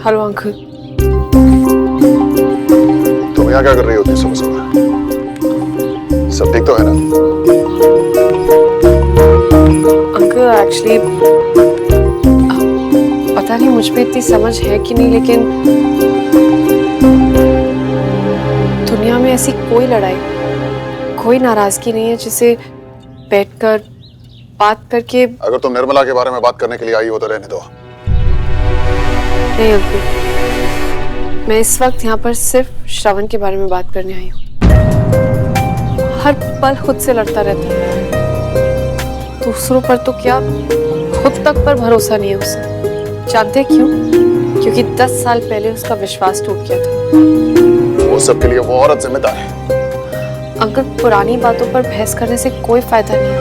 Hello uncle. तुम यहाँ क्या कर रही होती सुबह सुबह? सब ठीक तो है ना? अंकल एक्चुअली पता नहीं मुझ पे इतनी समझ है कि नहीं, लेकिन दुनिया में ऐसी कोई लड़ाई, कोई नाराजगी नहीं है जिसे बैठकर बात करके। अगर तुम निर्मला के बारे में बात करने के लिए आई हो तो रहने दो। नहीं अंकल, मैं इस वक्त यहाँ पर सिर्फ श्रवण के बारे में बात करने आई हूँ। हर पल खुद से लड़ता रहता है, दूसरों पर तो क्या खुद तक पर भरोसा नहीं है उसे। जानते हैं क्यों? क्योंकि 10 साल पहले उसका विश्वास टूट गया था। वो सब के लिए वो औरत जिम्मेदार है। अंकल, पुरानी बातों पर बहस करने से कोई फायदा नहीं है।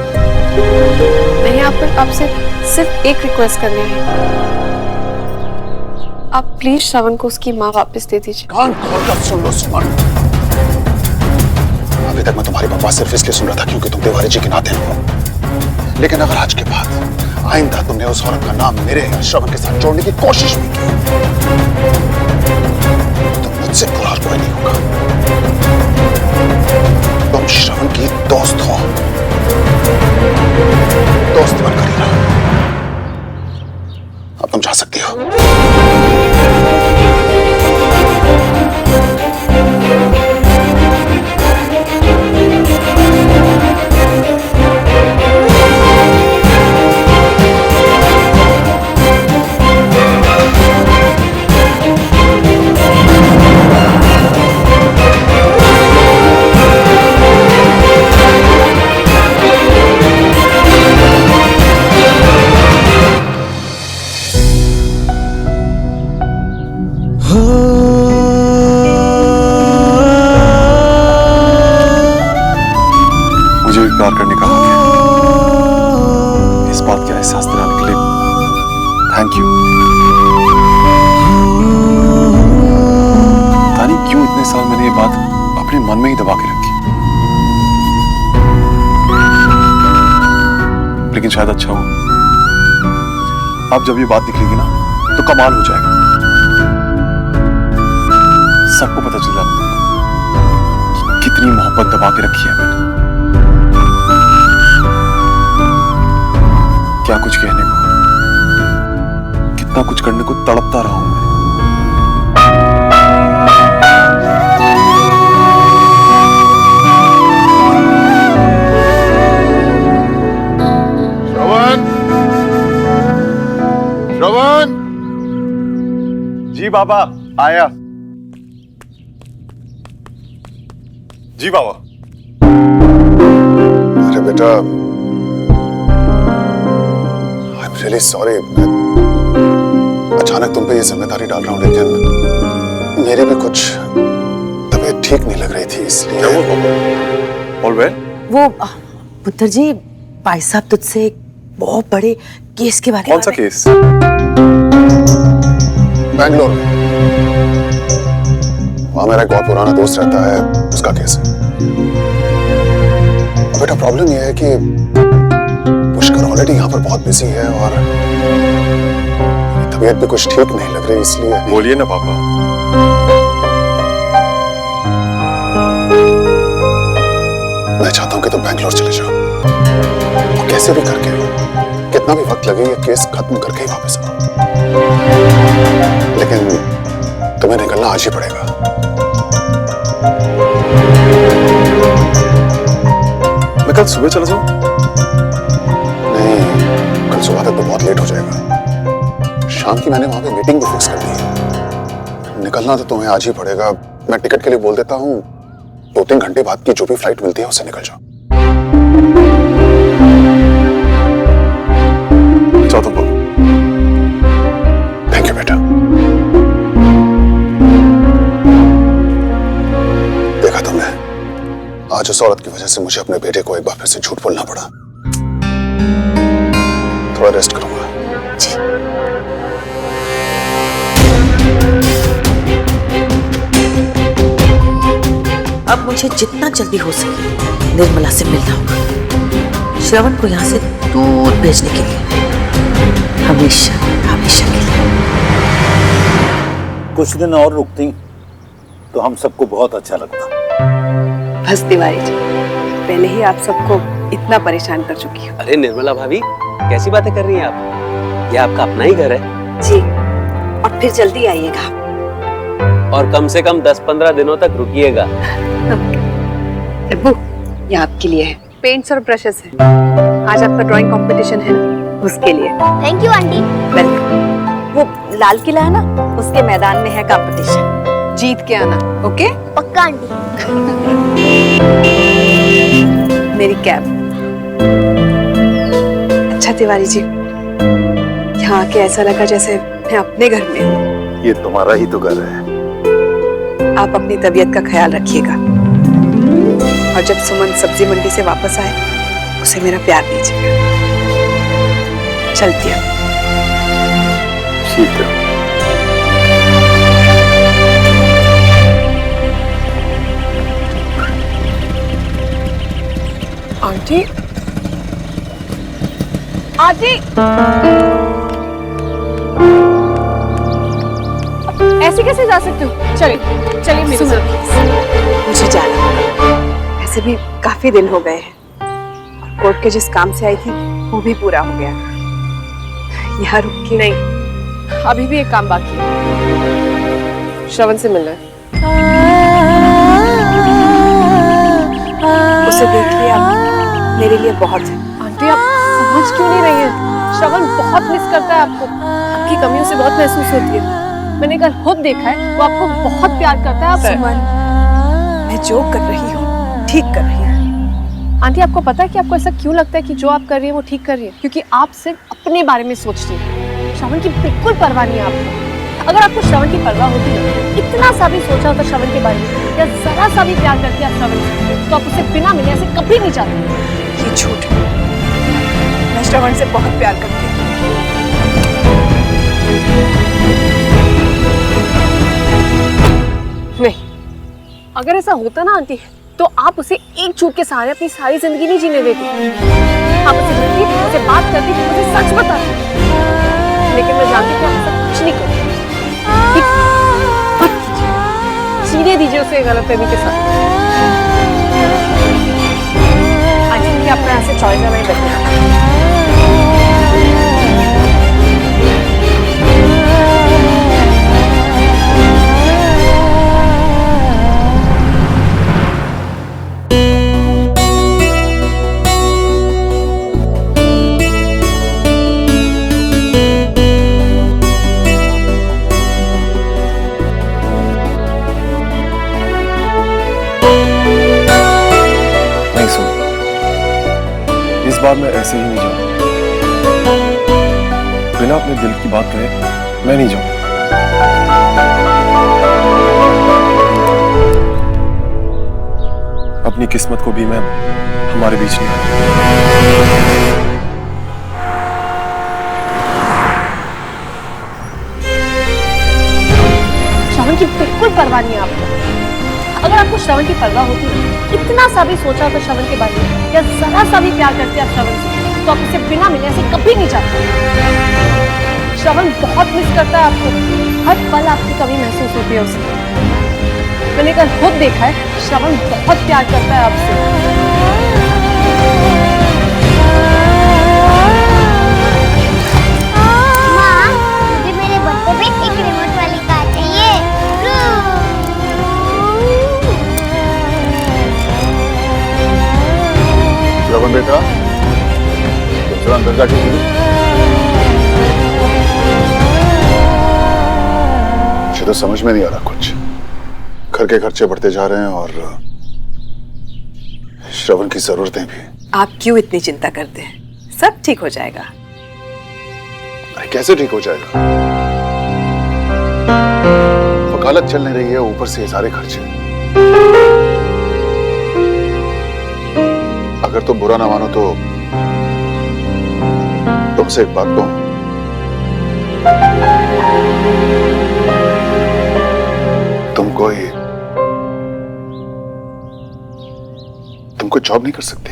मैं यहाँ पर आपसे सिर्फ एक रिक्वेस्ट करने आई हूँ। आप प्लीज श्रवण को उसकी माँ वापस दे दीजिए। कान खोलकर सुन लो सुमन। अभी तक मैं तुम्हारी बकवास सिर्फ इसलिए सुन रहा था क्योंकि तुम तिवारी जी के नाते हो, लेकिन अगर आज के बाद आइंदा तुमने उस औरत का नाम मेरे या श्रवण के साथ जोड़ने की कोशिश भी की तो मुझसे बुरा कोई नहीं होगा। तुम श्रवण की दोस्त हो, दोस्त बनकर ही रहो। अब तुम जा सकती हो। प्यार करने का हक है। इस बात का एहसास दिलाने के लिए थैंक यू। पता नहीं क्यों इतने साल मैंने ये बात अपने मन में ही दबा के रखी, लेकिन शायद अच्छा हो। अब जब ये बात निकलेगी ना तो कमाल हो जाएगा। सबको पता चल जाएगा कि कितनी मोहब्बत दबा के रखी है मैंने। क्या कुछ कहने को, कितना कुछ करने को तड़पता रहा हूं मैं। श्रवण, श्रवण। जी बाबा, आया। जी बाबा। अरे बेटा, रियली सॉरी, मैं अचानक तुम पे ये जिम्मेदारी डाल रहा हूँ, लेकिन मेरी भी कुछ तबीयत ठीक नहीं लग रही थी, इसलिए। क्या हुआ? All well? वो पुत्र जी, भाई साहब तुझसे एक बहुत बड़े केस के बारे में। कौन सा केस? बैंगलोर में। वहां मेरा एक बहुत पुराना दोस्त रहता है, उसका केस है। बेटा प्रॉब्लम यह है कि पुष्कर ऑलरेडी यहाँ पर बहुत बिजी है और तबीयत भी कुछ ठीक नहीं लग रही, इसलिए। बोलिए ना पापा। मैं चाहता हूँ कि तुम बैंगलोर चले जाओ और कैसे भी करके, कितना भी वक्त लगे, ये केस खत्म करके ही वापस आओ। लेकिन तुम्हें निकलना आज ही पड़ेगा। मैं कल सुबह चला जाऊं? कल सुबह तक तो बहुत लेट हो जाएगा। शाम की मैंने वहां पे मीटिंग भी फिक्स कर दी है। निकलना तो तुम्हें आज ही पड़ेगा। मैं टिकट के लिए बोल देता हूँ, 2-3 घंटे बाद की जो भी फ्लाइट मिलती है उससे निकल जाओ। जाओ तुम बोलो। थैंक यू बेटा। देखा तुमने, आज उस औरत की वजह से मुझे अपने बेटे को एक बार फिर से झूठ बोलना पड़ा। थोड़ा रेस्ट करूंगा। अब मुझे जितना जल्दी हो सके निर्मला से मिलना होगा, श्रवण को यहाँ से दूर भेजने के लिए, हमेशा हमेशा के लिए। कुछ दिन और रुकती तो हम सबको बहुत अच्छा लगता। बस तिवारी जी, पहले ही आप सबको इतना परेशान कर चुकी हूँ। अरे निर्मला भाभी, कैसी बातें कर रही हैं आप? ये आपका अपना ही घर है। जी, और फिर जल्दी आइएगा। और कम से कम 10-15 दिनों तक रुकिएगा। अब्बू, ये आपके लिए है। पेंट्स और ब्रशेस है। आज आपका ड्राइंग कंपटीशन है ना, उसके लिए। Thank you aunty. वेलकम। वो लाल किला है ना, उसके मैदान में है कंपटीशन। जीत के आना, ओके? पक्का आंटी। मेरी कैब। अच्छा तिवारी जी, यहाँ आके ऐसा लगा जैसे मैं अपने घर में हूँ। ये तुम्हारा ही तो घर है। आप अपनी तबीयत का ख्याल रखिएगा, और जब सुमन सब्जी मंडी से वापस आए उसे मेरा प्यार दीजिएगा। चलती हूँ। ठीक है। आंटी, आंटी, ऐसे कैसे जा सकते हो? चलिए चलिए मेरे साथ। मुझे जाना होगा। ऐसे भी काफी दिन हो गए हैं, और कोर्ट के जिस काम से आई थी वो भी पूरा हो गया। यहाँ रुक के नहीं, अभी भी एक काम बाकी है। श्रवण से मिलना है। उसे देख लिया, मेरे लिए बहुत है। आंटी, आप समझ क्यों नहीं रही हैं? श्रवण बहुत मिस करता है आपको। आपकी कमी उसे बहुत महसूस होती है। मैंने कल खुद देखा है, वो आपको बहुत प्यार करता है। आप मैं जो कर रही हूँ ठीक कर रही हूँ। आंटी, आपको पता है कि आपको ऐसा क्यों लगता है कि जो आप कर रही है वो ठीक कर रही है? क्योंकि आप सिर्फ अपने बारे में सोचती हैं। श्रवण की बिल्कुल परवाह नहीं है आपको। अगर आपको श्रवण की परवाह होती है, इतना सा भी सोचा होता श्रवण के बारे में, या जरा सा भी प्यार करती है आप श्रवण से, तो आप उसे बिना मिले ऐसे कभी नहीं चाहते। ये झूठ है। मैं श्रवण से बहुत प्यार करती हूँ। नहीं, अगर ऐसा होता ना आंटी, तो आप उसे एक चूक के सहारे अपनी सारी जिंदगी नहीं जीने देती। आप उसे मिलती, उसे बात करती, उसे सच बताती। लेकिन मैं जानती कि आप ऐसा कुछ नहीं करती। जीने दीजिए उसे गलतफहमी के साथ। आई थिंक अपना ऐसे चॉइस है नहीं बदलना। इस बार मैं ऐसे ही नहीं जाऊंगा। बिना अपने दिल की बात कहे मैं नहीं जाऊंगा। अपनी किस्मत को भी मैं हमारे बीच नहीं आऊंगा। श्रवण की बिल्कुल परवाह नहीं है आपको। अगर आपको श्रवण की परवाह होती है, इतना सा भी सोचा होता श्रवण के बारे में, या जरा सा भी प्यार करते आप श्रवण से, तो आप उसे बिना मिले ऐसे कभी नहीं चाहते। श्रवण बहुत मिस करता है आपको। हर पल आपकी कमी महसूस होती है उसे। मैंने कल खुद देखा है, श्रवण बहुत प्यार करता है आपसे। श्रवण बेटा, तुम जरा अंदर जाके मुझे तो समझ में नहीं आ रहा कुछ। घर के खर्चे बढ़ते जा रहे हैं और श्रवण की जरूरतें भी। आप क्यों इतनी चिंता करते हैं? सब ठीक हो जाएगा। अरे कैसे ठीक हो जाएगा? वकालत चल नहीं रही है, ऊपर से ये सारे खर्चे। अगर तुम बुरा ना मानो तो तुमसे एक बात कहूं। तुम कोई जॉब नहीं कर सकते?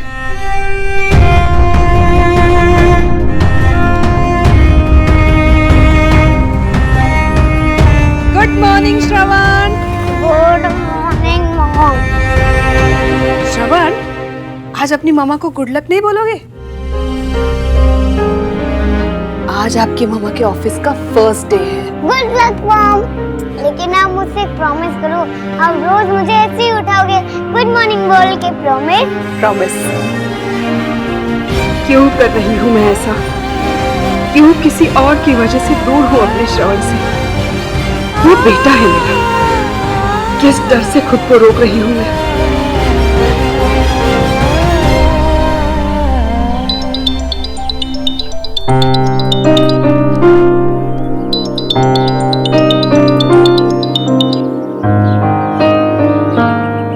Good morning. Shravan. Good morning mom. Shravan, आज अपनी मामा को गुड लक नहीं बोलोगे? आज आपकी मामा के ऑफिस का फर्स्ट डे है। Good luck mom. लेकिन आप मुझसे एक प्रॉमिस करो, आप रोज मुझे ऐसे ही उठाओगे गुड मॉर्निंग बोल के। प्रॉमिस? प्रॉमिस। क्यों कर रही हूँ मैं ऐसा? क्यों किसी और की वजह से दूर हूँ अपने श्रवण से? वो बेटा है मेरा, किस डर से खुद को रोक रही हूँ मैं?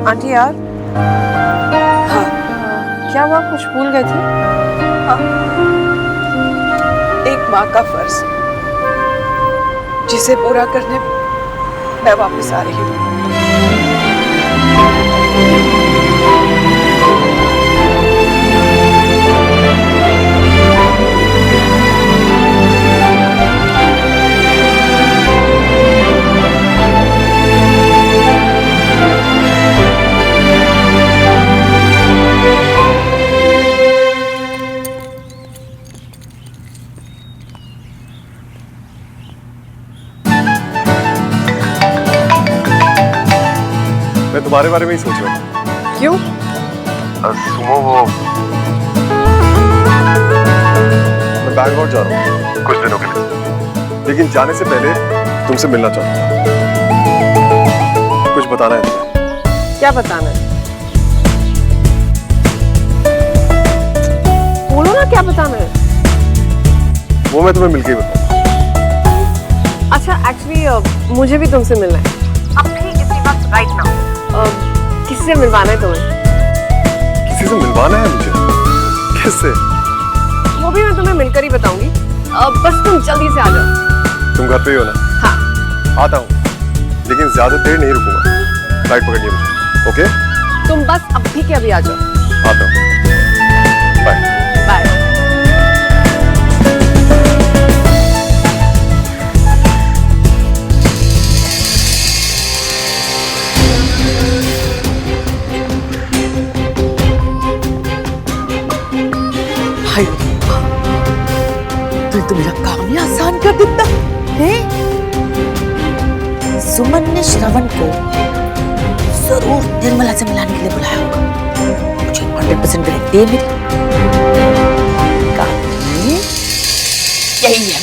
आंटी यार। हाँ, क्या हुआ, कुछ भूल गए थे? एक माँ का फर्ज जिसे पूरा करने मैं वापस आ रही हूँ। मैं तुम्हारे बारे में ही सोच रहा था। क्यों? सुमो, वो मैं बैंगलोर जा रहा हूँ कुछ दिनों के लिए, लेकिन जाने से पहले तुमसे मिलना चाहता हूँ। कुछ बताना है तुम्हें। क्या बताना है? बोलो ना, क्या बताना है? वो मैं तुम्हें मिलके ही बताऊँ। अच्छा, एक्चुअली मुझे भी तुमसे मिलना है अभी, इसी वक्त, राइट नाउ। किसी से मिलवाना है तुम्हें? किसी से मिलवाना है मुझे? किससे? वो भी मैं तुम्हें मिलकर ही बताऊंगी। बस तुम जल्दी से आ जाओ। तुम घर पे ही हो ना? हाँ। आता हूँ, लेकिन ज्यादा देर नहीं रुकूंगा। फ्लाइट पकड़नी है मुझे। ओके? तुम बस अभी के अभी आ जाओ। आता हूँ। बाय। बाय। हाय, तो मेरा काम ही आसान कर देता है। सुमन ने श्रवण को जरूर निर्मला से मिलाने के लिए बुलाया होगा। मुझे 100% गारंटी है मेरी। कहानी यही है,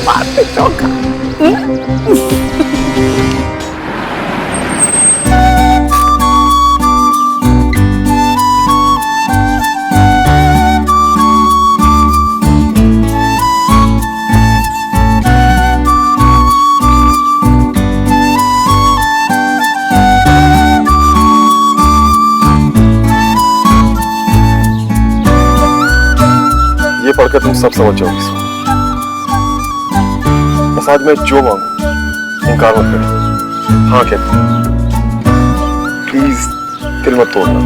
मार पे चौका। ये पढ़कर तुम सब समझ जाओगे। बस आज मैं जो मांगू इनकार मत करो। हाँ कहते, प्लीज दिल मत तोड़ना।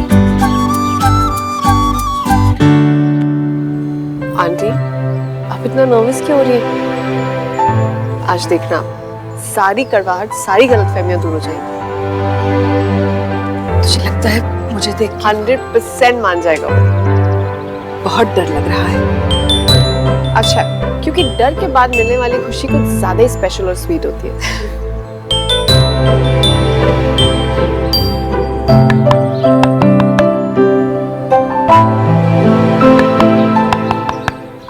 आंटी, आप इतना नर्वस क्यों हो रही है? आज देखना, सारी कड़वाहट, सारी गलतफहमियां दूर हो जाएंगी। मुझे लगता है मुझे देख के 100% मान जाएगा वो। बहुत डर लग रहा है। अच्छा, क्योंकि डर के बाद मिलने वाली खुशी कुछ ज्यादा ही स्पेशल और स्वीट होती है।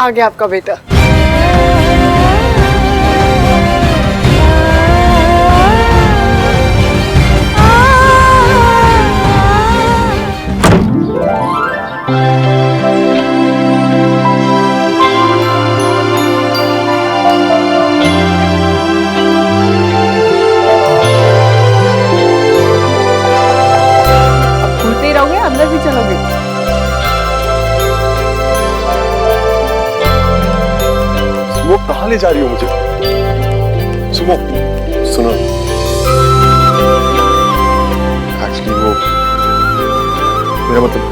आ गया आपका बेटा। अंदर भी चलोगे? सुमो, कहाँ ले जा रही हो मुझे? सुमो, सुनो, एक्चुअली वो मेरा मतलब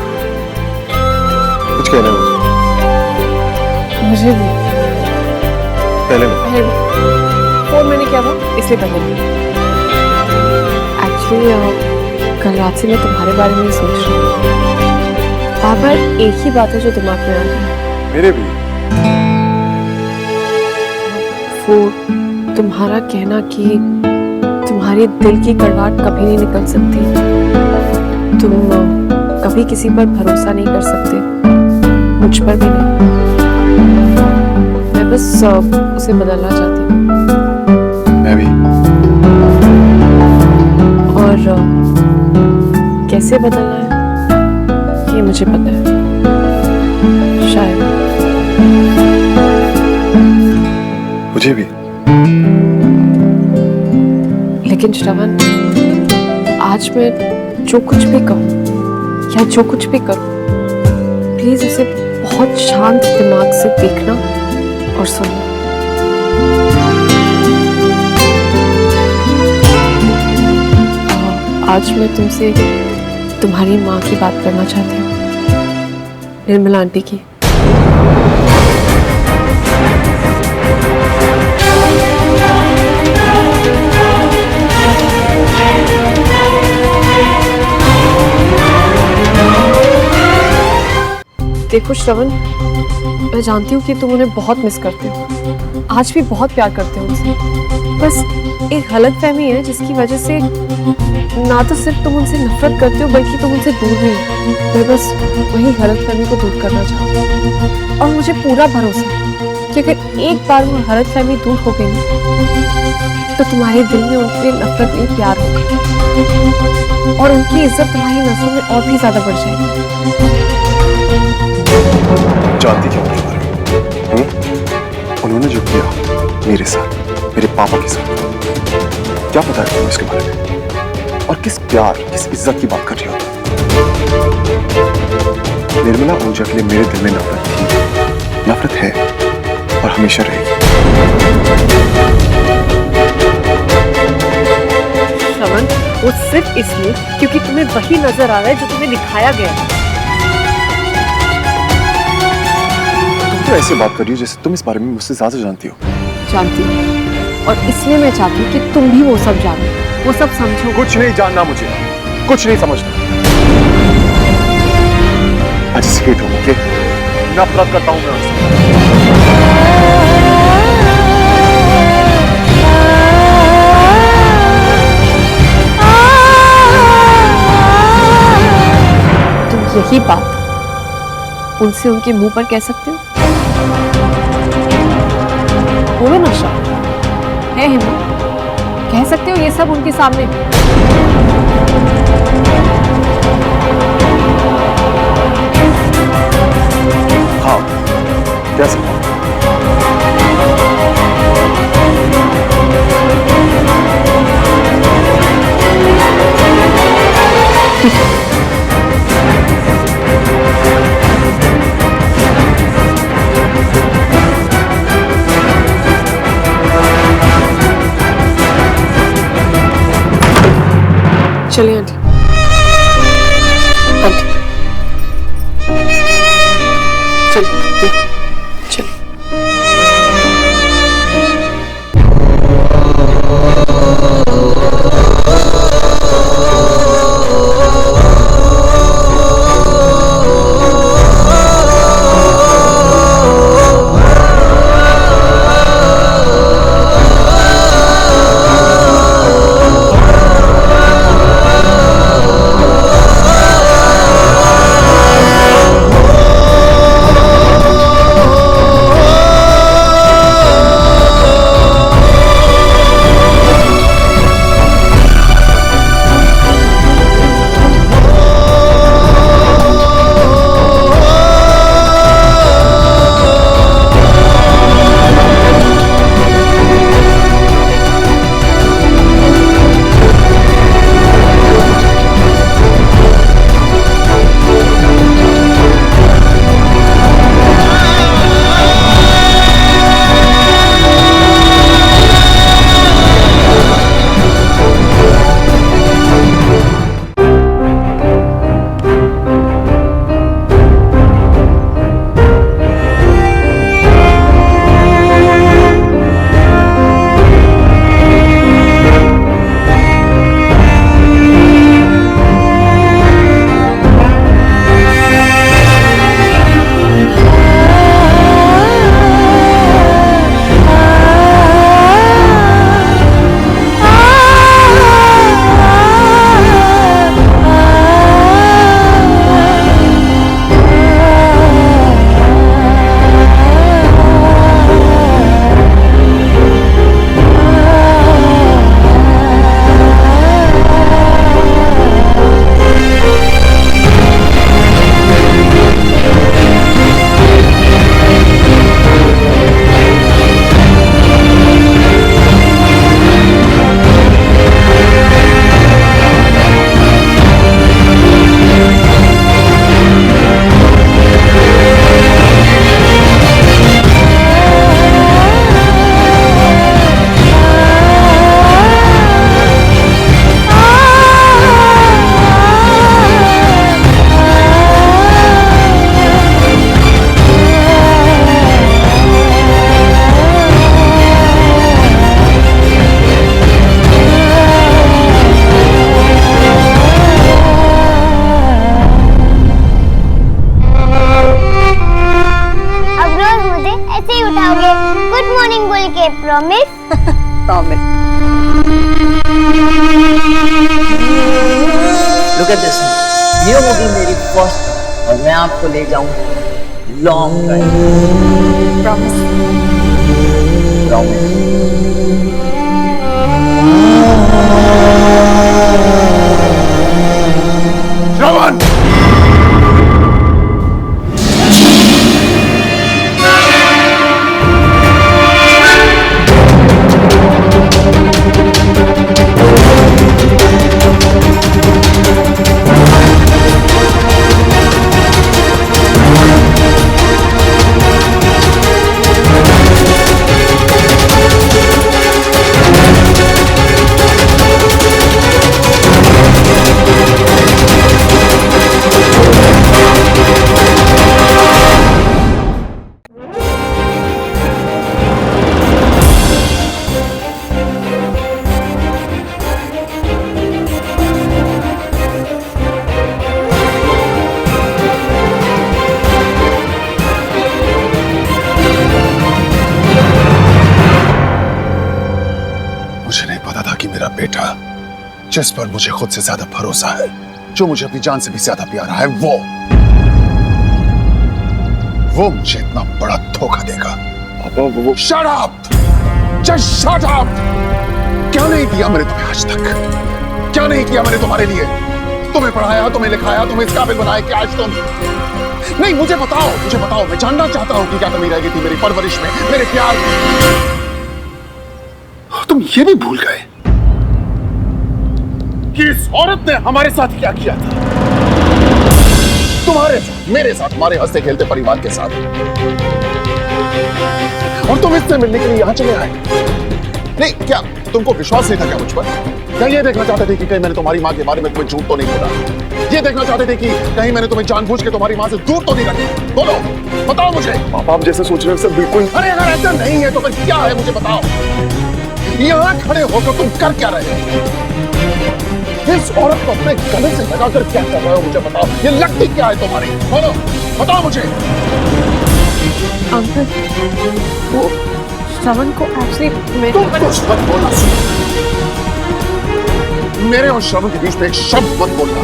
कुछ कहना है मुझे भी। पहले ना। फोन मैंने किया था, इसलिए पहले भी। एक्चुअली कल रात से मैं तुम्हारे बारे में ही सोच रही हूँ। बार बार एक ही बात है जो दिमाग में आ रही है। मेरे भी। वो तुम्हारा कहना कि तुम्हारे दिल की कड़वाहट कभी नहीं निकल सकती, तुम कभी किसी पर भरोसा नहीं कर सकते, मुझ पर भी नहीं। मैं बस उसे बदलना चाहती हूँ। मैं भी। और कैसे बदलना है ये मुझे पता है, शायद। मुझे भी। लेकिन श्रवण, आज मैं जो कुछ भी कहूँ या जो कुछ भी करूँ, प्लीज उसे बहुत शांत दिमाग से देखना और सुनना। आज मैं तुमसे तुम्हारी माँ की बात करना चाहती हूँ, निर्मला आंटी की। देखो श्रवण, मैं जानती हूँ कि तुम उन्हें बहुत मिस करते हो, आज भी बहुत प्यार करते हो उनसे। बस एक गलतफहमी है जिसकी वजह से ना तो सिर्फ तुम उनसे नफरत करते हो बल्कि तुम उनसे दूर भी हो। मैं बस वही गलतफहमी को दूर करना चाहती हूँ और मुझे पूरा भरोसा है कि अगर एक बार वो गलतफहमी दूर हो गई तो तुम्हारे दिल में उनसे नफरत नहीं, प्यार होगा और उनकी इज्जत तुम्हारी नजरों में और भी ज्यादा बढ़ जाएगी। जानती क्या उनके बारे में? उन्होंने जो किया मेरे साथ, मेरे पापा के साथ, क्या पता है तुम्हें इसके बारे में? और किस प्यार, किस इज्जत की बात कर रही हो? निर्मला ऊर्जा के लिए मेरे दिल में नफरत थी, नफरत है और हमेशा रहेगी। श्रवण, वो सिर्फ इसलिए क्योंकि तुम्हें वही नजर आ रहा है जो तुम्हें दिखाया गया है। तो ऐसे बात कर रही हो जैसे तुम इस बारे में मुझसे ज्यादा जानती हो। जानती हूँ और इसलिए मैं चाहती हूँ कि तुम भी वो सब जानो, वो सब समझो। कुछ नहीं जानना मुझे, कुछ नहीं समझना। I just hate him, okay? नफरत करता हूँ मैं उससे। तुम यही बात उनसे उनके मुंह पर कह सकते हो? बोलो ना श्रवण, है हिम्मत, कह सकते हो ये सब उनके सामने? हाँ, कह सकता हूँ। चलिए आंटी, आंटी चलिए, चलिए। लुक एट दिस, ये होगी मेरी फर्स्ट और मैं आपको ले जाऊं लॉन्ग ड्राइव। प्रॉमिस। प्रॉमिस। श्रवण! मुझे नहीं पता था कि मेरा बेटा, जिस पर मुझे खुद से ज्यादा भरोसा है, जो मुझे अपनी जान से भी ज्यादा प्यारा है, वो मुझे इतना बड़ा धोखा देगा। पापा वो Shut up! Just shut up! क्या नहीं किया मैंने तुम्हें आज तक? क्या नहीं किया मैंने तुम्हारे लिए? तुम्हें पढ़ाया, तुम्हें लिखाया, तुम्हें इस काबिल बनाया कि आज तुम नहीं। मुझे बताओ, मैं जानना चाहता हूं कि क्या कमी रह गई थी मेरी परवरिश में, मेरे प्यार में। तुम ये भी भूल गए कि इस औरत ने हमारे साथ क्या किया था? तुम्हारे साथ, मेरे साथ, हमारे हंसते खेलते परिवार के साथ। और तुम इससे मिलने के लिए यहां चले आए। नहीं, क्या तुमको विश्वास नहीं था क्या मुझ पर? क्या ये देखना चाहते थे कि कहीं मैंने तुम्हारी मां के बारे में तुम्हें झूठ तो नहीं बोला? ये देखना चाहते थे कि कहीं मैंने तुम्हें जानबूझ के तुम्हारी मां से दूर तो नहीं रखा? बोलो, बताओ मुझे। पापा आप जैसे सोच रहे हो सब बिल्कुल। अरे अगर ऐसा नहीं है तो फिर क्या है, मुझे बताओ। यहां खड़े होकर तुम कर क्या रहे हो? इस औरत को अपने गले से लगाकर क्या कर रहे हो, मुझे बताओ। ये लगती क्या है तुम्हारी? बोलो, बताओ मुझे। अंकल, वो श्रवण को एक्चुअली तुम कुछ मत बोलना। मेरे और श्रवण के बीच में एक शब्द मत बोलना।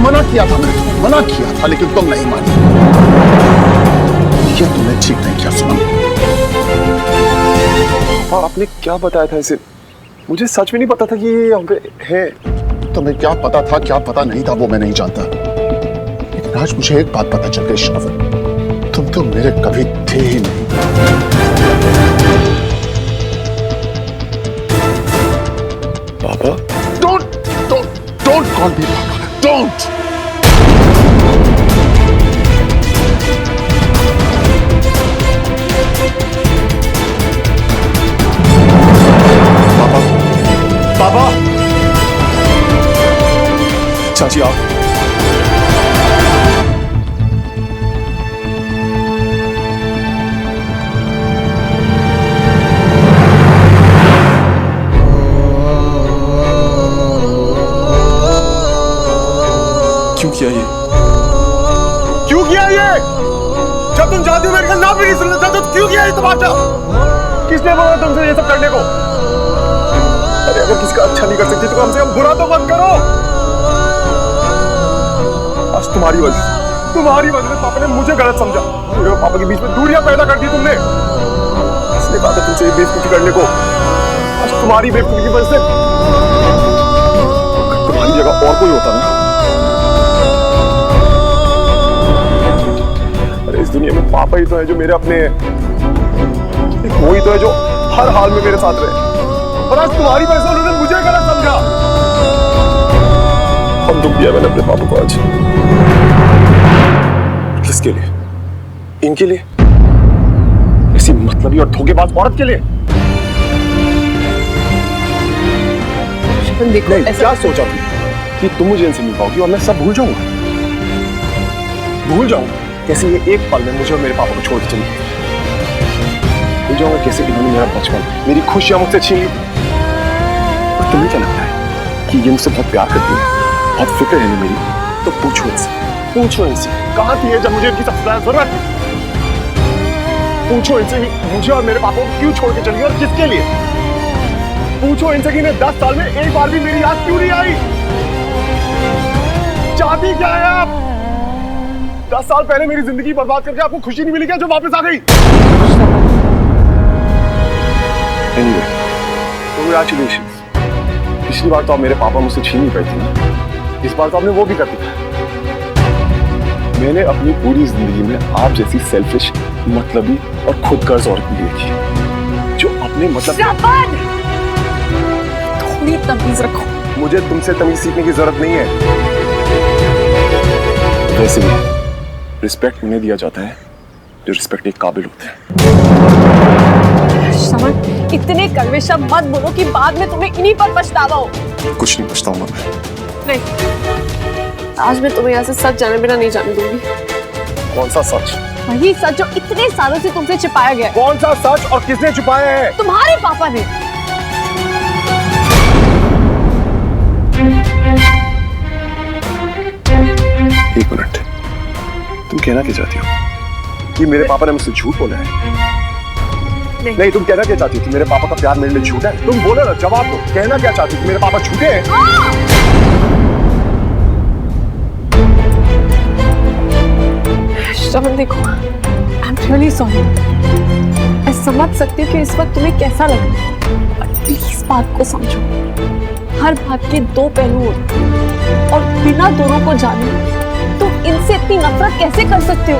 मना किया था मैंने तुम्हें, मना किया था, लेकिन तुम नहीं मानी। ये तुमने ठीक नहीं किया श्रवण। पापा आपने क्या बताया था इसे? मुझे सच में नहीं पता था कि ये यहाँ पे है। तुम्हें क्या पता था, क्या पता नहीं था, वो मैं नहीं जानता। लेकिन आज मुझे एक बात पता चल गई श्रवण, तुम तो मेरे कभी थे ही नहीं। पापा Don't call me Papa. Don't. पापा चाची आप क्यों किया ये? क्यों किया ये? जब तुम चाहती हो मेरे का नाम भी नहीं सुनना चाहते तो क्यों किया ये तमाशा? किसने बोला तुमसे ये सब करने को? अरे अगर किसी का अच्छा नहीं कर सकती तो कम से कम बुरा तो मत करो। आज तुम्हारी वजह से पापा ने मुझे गलत समझा। मेरे और पापा के बीच में दूरियां पैदा कर दी तुमने। इसलिए कहा था तुमसे ये बेवकूफी करने को। आज तुम्हारी बेवकूफी की वजह से तुम्हारी जगह और कोई होता ना। अरे इस दुनिया में पापा ही तो है जो मेरे अपने हैं। एक वो ही तो है जो हर हाल में मेरे साथ रहे। और आज तुम्हारी वजह से उन्होंने मुझे गलत समझा। हम दुख दिया मैंने अपने पापा को आज। किसके लिए? इनके लिए? ऐसी मतलबी और धोखेबाज औरत के लिए? देखो, नहीं, क्या सोचा थी कि तुम मुझे इनसे मिल पाओगी और मैं सब भूल जाऊंगा? भूल जाऊंगा कैसे ये एक पल में मुझे और मेरे पापा को छोड़ के चली गई? भूल जाऊंगा कैसे इन्होंने मेरा बचपन, मेरी खुशियां मुझसे छीन ली? और तुम्हें क्या लगता है कि ये मुझसे बहुत प्यार करती है, बहुत फिक्र है मेरी? तो पूछो इनसे कहाँ थी ये जब मुझे इनकी सबसे ज्यादा जरूरत थी? पूछो इनसे मुझे और मेरे पापा को क्यों छोड़ के चली और किसके लिए? पूछो इनसे कि इन्हें 10 साल में एक बार भी मेरी याद क्यों नहीं आई? चाहती क्या है आप? 10 साल पहले मेरी जिंदगी बर्बाद करके आपको खुशी नहीं मिली क्या जो वापस आ गई? Anyway, congratulations. पिछली बार तो आप मेरे पापा मुझसे छीन नहीं पाई थी ना, इस बार तो आपने वो भी कर दिया। मैंने अपनी पूरी जिंदगी में आप जैसी सेल्फिश, मतलबी और खुदगर्ज औरत नहीं देखी जो अपने मतलब थोड़ी तमीज रखो। मुझे तुमसे तमीज सीखने की जरूरत नहीं है। वैसे भी रिस्पेक्ट उन्हें दिया जाता है जो रिस्पेक्ट के काबिल होते हैं। श्रवण, इतने कड़वे शब्द मत बोलो कि बाद में तुम्हें इन्हीं पर पछतावा हो। कुछ नहीं पछताऊंगा मैं। नहीं, आज मैं तुम्हें यहाँ से सच जाने बिना नहीं जाने दूंगी। कौन सा सच? वही सच जो इतने सालों से तुमसे छिपाया गया है। कौन सा सच और किसने छुपाया है? तुम्हारे पापा ने। एक मिनट, तुम कहना क्या चाहती हो कि मेरे पापा ने मुझसे झूठ बोला है? नहीं, तुम कहना क्या चाहती हो कि मेरे पापा का प्यार मेरे लिए झूठा है? तुम बोलो ना, जवाब दो। कहना क्या चाहती हो कि मेरे पापा झूठे हैं? श्रवण देखो, आई एम रियली सॉरी। मैं समझ सकती हूँ कि इस वक्त तुम्हें कैसा लगे, बट प्लीज बात को समझो। हर बात के दो पहलू होते हैं और बिना दोनों को जाने तुम इनसे इतनी नफरत कैसे कर सकते हो?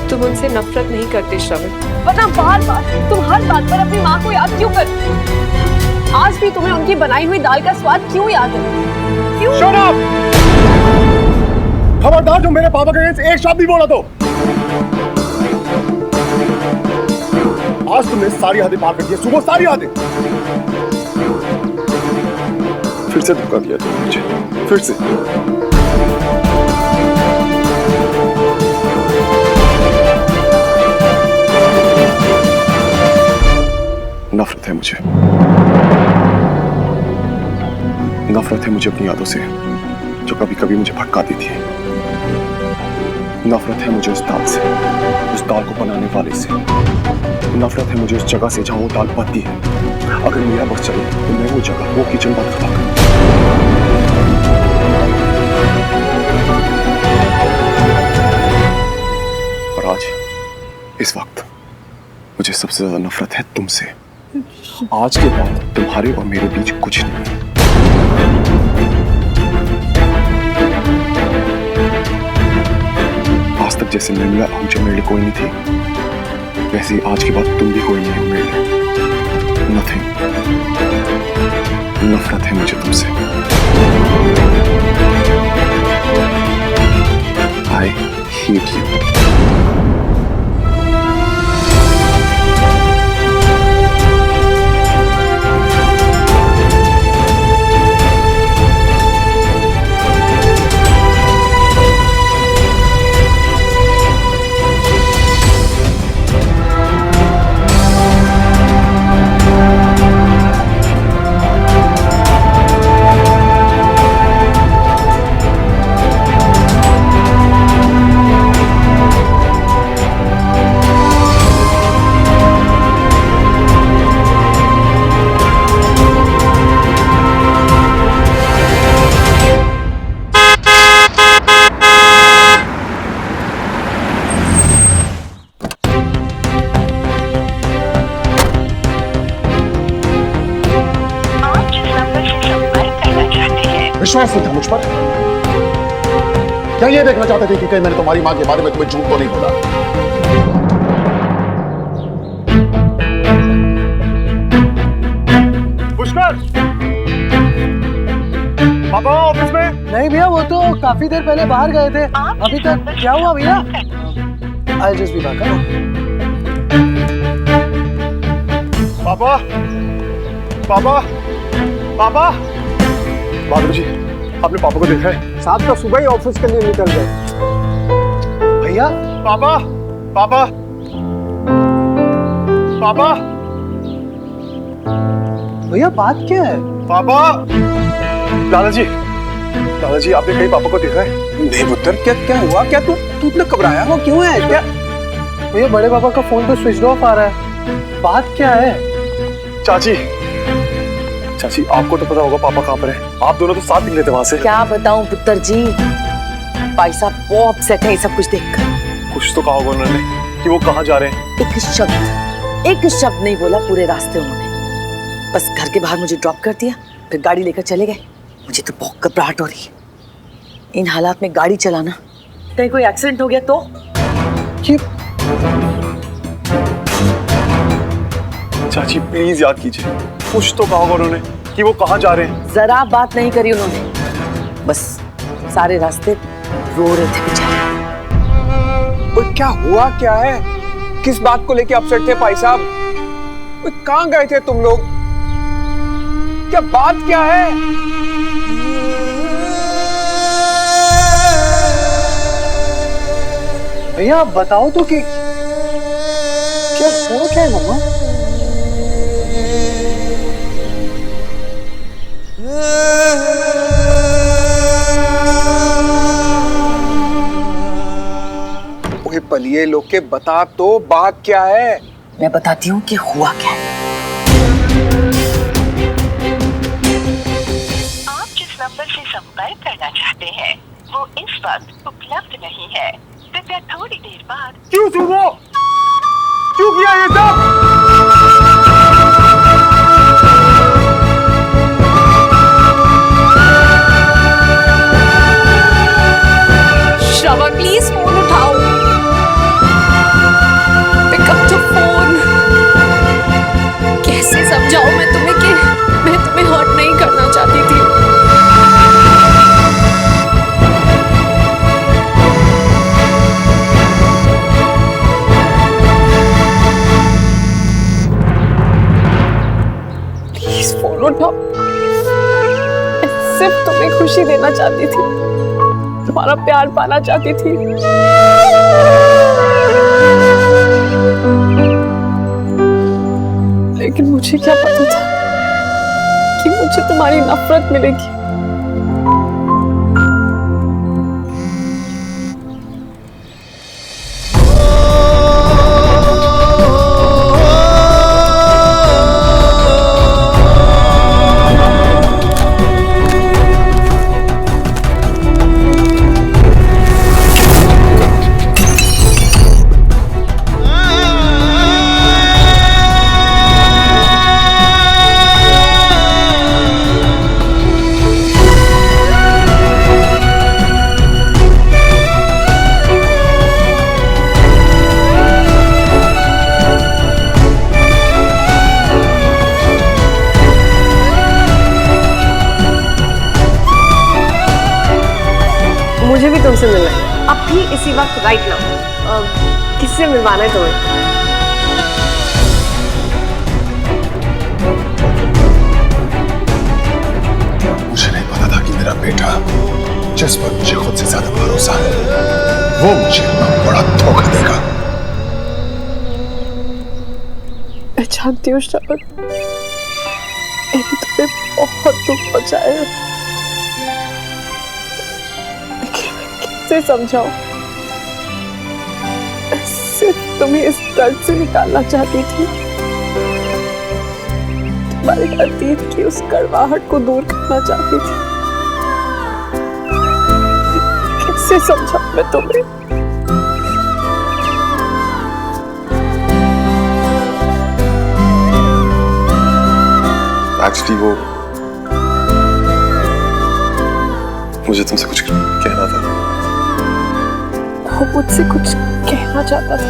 तुम उनसे नफरत नहीं करते श्रवण, वरना बार बार तुम हर बात पर अपनी माँ को याद क्यों करते? आज भी तुम्हें उनकी बनाई हुई दाल का स्वाद क्यों याद है? क्यों? Shut up! खबरदार, जो मेरे पापा के अगेंस्ट एक शब्द भी बोला तो आज तुमने सारी हदें पार कर दी, सुबह सारी हदें। फिर से धोखा दिया तुमने मुझे, फिर से। नफरत है मुझे, नफरत है मुझे अपनी यादों से जो कभी कभी मुझे भटकाती थी। नफरत है मुझे उस दाल से, उस दाल को बनाने वाले से। नफरत है मुझे उस जगह से जहां वो दाल बनती है। अगर मेरा बस चले तो मैं वो जगह, वो किचन बंद करवा दूं। और आज इस वक्त मुझे सबसे ज्यादा नफरत है तुमसे। आज के बाद तुम्हारे और मेरे बीच कुछ नहीं। आज तक जैसे निर्मला आहूजा मेरे लिए कोई नहीं थी, वैसे ही आज के बाद तुम भी कोई नहीं हो मेरे लिए। नथिंग। नफरत है मुझे तुमसे। I hate you. विश्वास नहीं था मुझ पर? क्या ये देखना चाहते थे कि कहीं मैंने तुम्हारी मां के बारे में तुम्हें झूठ तो नहीं बोला? पुष्कर, पापा ऑफिस में? नहीं भैया, वो तो काफी देर पहले बाहर गए थे। अभी तक क्या हुआ भैया? I'll just be back. पापा, पापा, पापा। बहादुर जी, आपने पापा को देखा है? साहब तो सुबह ही ऑफिस के लिए निकल गए। भैया, पापा, पापा, पापा, भैया बात क्या है? पापा, दादाजी, दादाजी आपने कहीं पापा को देखा है? नहीं पुत्र, क्या क्या हुआ? क्या तू इतना घबराया हो क्यों है? क्या भैया, बड़े पापा का फोन तो स्विच ऑफ आ रहा है। बात क्या है? चाची, चाची आपको तो पता होगा पापा कहाँ पर है, आप दोनों तो साथ निकले थे वहां से। क्या बताऊं पुत्र जी, भाई साहब बहुत अपसेट है ये सब कुछ देखकर। कुछ तो कहा होगा उन्होंने कि वो कहाँ जा रहे हैं। एक शब्द नहीं बोला पूरे रास्ते उन्होंने, बस घर के बाहर मुझे ड्रॉप कर दिया, फिर गाड़ी लेकर चले गए। मुझे तो बहुत घबराहट हो रही है इन हालात में गाड़ी चलाना, कहीं कोई एक्सीडेंट हो गया तो। चाची प्लीज याद कीजिए, कुछ तो कहा होगा उन्होंने कि वो कहाँ जा रहे हैं। जरा बात नहीं करी उन्होंने, बस सारे रास्ते रो रहे थे बेचारे। और क्या हुआ क्या है, किस बात को लेके अपसेट थे भाई साहब? कहाँ गए थे तुम लोग, क्या बात क्या है? भैया आप बताओ तो कि क्या हुआ क्या है मम्मा? ओए पलिए लोग के बता तो, बात क्या है? मैं बताती हूँ कि हुआ क्या है। आप जिस नंबर से संपर्क करना चाहते हैं वो इस वक्त उपलब्ध नहीं है, कृपया थोड़ी देर बाद। क्यों सुनो, क्यों किया ये सब? श्रवण प्लीज फोन उठाओ, पिक अप द फोन। कैसे समझाऊं मैं तुम्हें कि मैं तुम्हें हर्ट नहीं करना चाहती थी। प्लीज फोन उठाओ, मैं सिर्फ तुम्हें खुशी देना चाहती थी, तुम्हारा प्यार पाना चाहती थी। लेकिन मुझे क्या पता था कि मुझे तुम्हारी नफरत मिलेगी। मुझे भी तुमसे मिलना है, अब भी इसी वक्त राइट नाउ। किससे मिलवाना है तुम्हें? मुझे नहीं पता था कि मेरा बेटा, जिस पर मुझे खुद से ज्यादा भरोसा है, वो मुझे बड़ा धोखा देगा। मैं जानती हूँ श्रवण, मैंने तुम्हें बहुत दुख पहुंचाया है, से समझाओ। सिर्फ तुम्हें इस दर्द से निकालना चाहती थी, तुम्हारे अतीत की उस कड़वाहट को दूर करना चाहती थी। कैसे समझाऊं मैं तुम्हें? एक्चुअली वो मुझे तुमसे कुछ कहना था। वो मुझसे कुछ कहना चाहता था,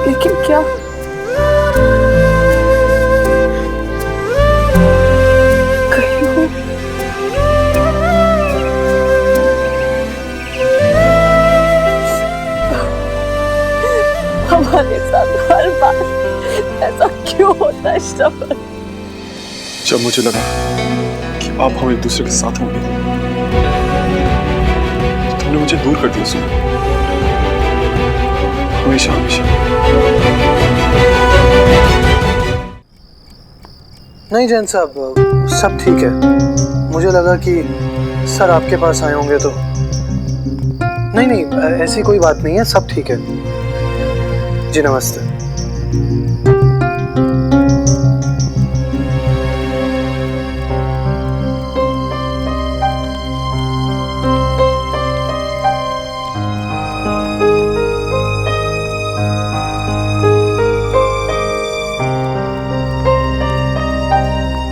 लेकिन क्या? कहीं वो हमारे साथ हर बार ऐसा क्यों होता है श्रवण? जब मुझे लगा कि आप हम एक दूसरे के साथ होंगे, तुमने मुझे दूर कर दिया सुन। हमेशा हमेशा। नहीं जैन साहब, सब ठीक है। मुझे लगा कि सर आपके पास आए होंगे तो। नहीं नहीं, ऐसी कोई बात नहीं है, सब ठीक है जी। नमस्ते।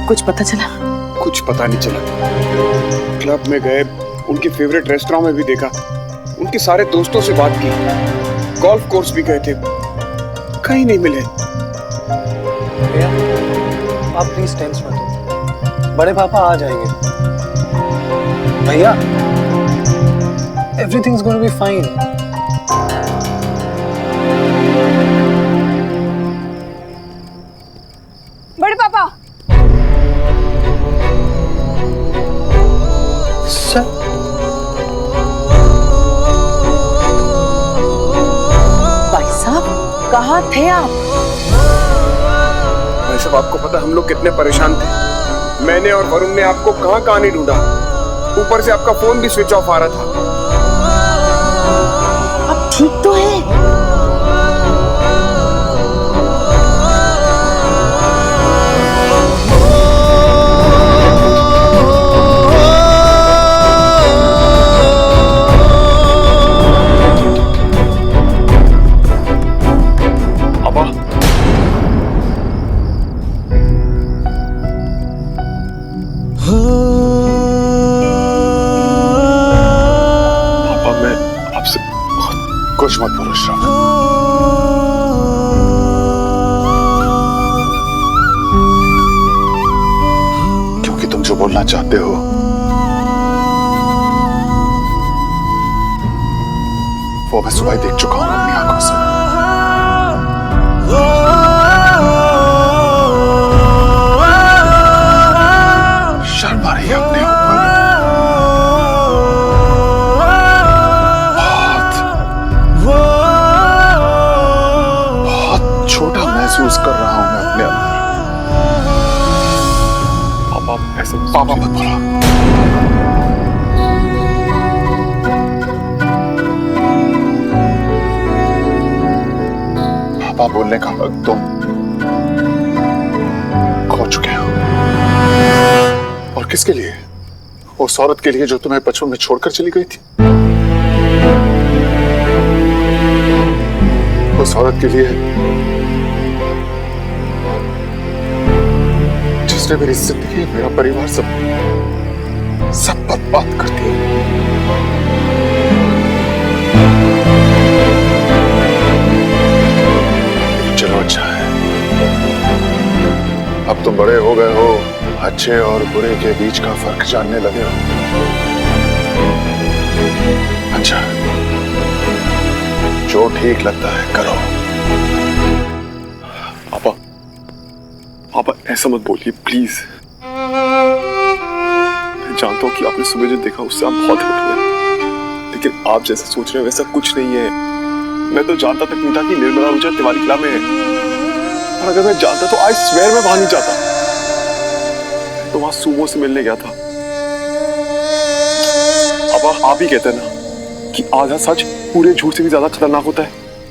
कुछ पता चला? कुछ पता नहीं चला। क्लब में गए, उनके फेवरेट रेस्टोरेंट में भी देखा, उनके सारे दोस्तों से बात की, गोल्फ कोर्स भी गए थे, कहीं नहीं मिले। भैया आप प्लीज टेंस मत हो, बड़े पापा आ जाएंगे। भैया everything's going to be fine. बड़े पापा। सर भाई साहब कहाँ थे आप? भाई साहब आपको पता हम लोग कितने परेशान थे। मैंने और वरुण ने आपको कहाँ कहाँ नहीं ढूंढा। ऊपर से आपका फोन भी स्विच ऑफ आ रहा था। आप ठीक तो हैं? कुछ मत बोलो श्रावण। क्योंकि तुम जो बोलना चाहते हो वो मैं सुबह ही देख चुका हूं अपनी आंखों से। शर्म आ रही है अपने ऊपर। महसूस कर रहा हूं मैं अपने अंदर। पापा ऐसे पापा मत बोला। पापा बोलने का वक्त तुम खो चुके हो। और किसके लिए? उस औरत के लिए जो तुम्हें बचपन में छोड़कर चली गई थी। उस औरत के लिए जिसने मेरी जिंदगी, मेरा परिवार सब बर्बाद कर दिया। चलो अच्छा है, अब तुम बड़े हो गए हो, अच्छे और बुरे के बीच का फर्क जानने लगे हो। अच्छा, जो ठीक लगता है करो। पापा ऐसा मत बोलिए प्लीज। मैं जानता हूँ कि आपने सुबह जो देखा उससे आप बहुत हर्ट हुए, लेकिन आप जैसा सोच रहे हो वैसा कुछ नहीं है। मैं तो जानता तक नहीं था कि निर्मला रुचा तिवारी किला में है। और अगर मैं जानता तो आई स्वेयर मैं वहां नहीं जाता। तो वहां सुमो से मिलने गया था। अब आप ही कहते हैं ना कि आधा सच पूरे झूठ से भी ज्यादा खतरनाक होता है।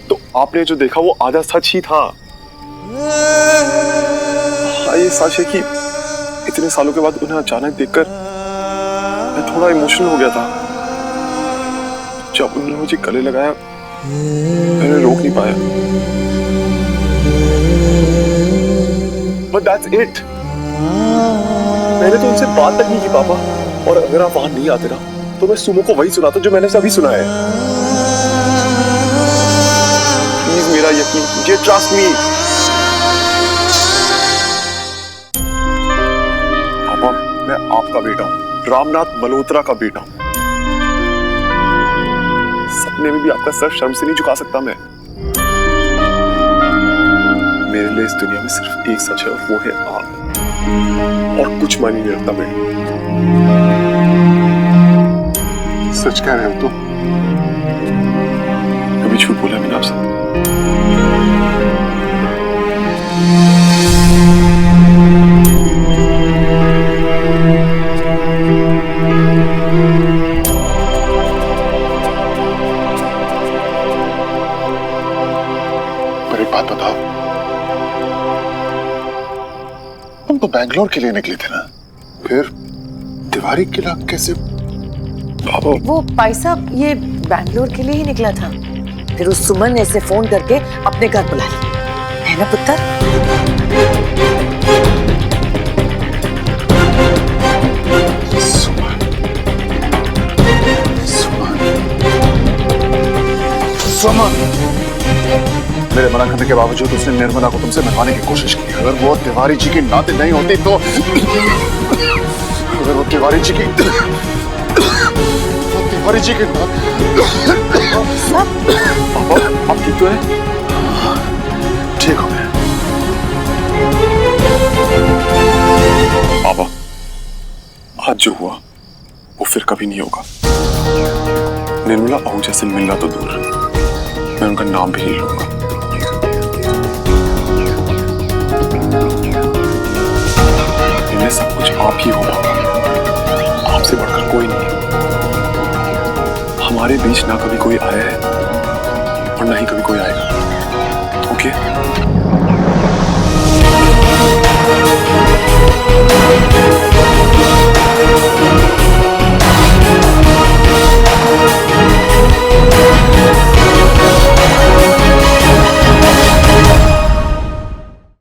तो आपने जो देखा वो आधा सच ही था। ये सच है कि इतने सालों के बाद उन्हें अचानक देखकर मैं थोड़ा इमोशनल हो गया था। जब उन्होंने मुझे गले लगाया मैंने रोक नहीं पाया। But that's it. मैंने तो उनसे बात तक नहीं की पापा। और अगर आप वहां नहीं आते ना तो मैं सुमो को वही सुनाता जो मैंने अभी सुना है। प्लीज मेरा यकीन कीजिए, ट्रस्ट मी। मैं आपका बेटा हूं, रामनाथ मल्होत्रा का बेटा हूं। सपने में भी आपका सर शर्म से नहीं झुका सकता मैं। मेरे लिए इस दुनिया में सिर्फ एक सच है और वो है आप। और कुछ मायने नहीं रखता मैं। सच कह रहे हो तुम? कभी झूठ बोला मैंने आपसे? बात बताओ, तुम तो बैंगलोर के लिए निकले थे ना, फिर तिवारी किला कैसे? वो भाई साहब ये बैंगलोर के लिए ही निकला था, फिर उस सुमन ने इसे फोन करके अपने घर बुला लिया, है ना पुत्र? के बावजूद उसने निर्मला को तुमसे मिलवाने की कोशिश की। अगर वो तिवारी जी की नाते नहीं होती तो अगर वो तिवारी जी की आप ठीक तो है? ठीक हो गया। पापा, आज जो हुआ वो फिर कभी नहीं होगा। निर्मला आहूजा से मिलना तो दूर, मैं उनका नाम भी नहीं लूंगा। इन्हें सब कुछ आप ही हो पापा, आपसे बढ़कर कोई नहीं। हमारे बीच ना कभी कोई आया है और ना ही कभी कोई आएगा। ओके?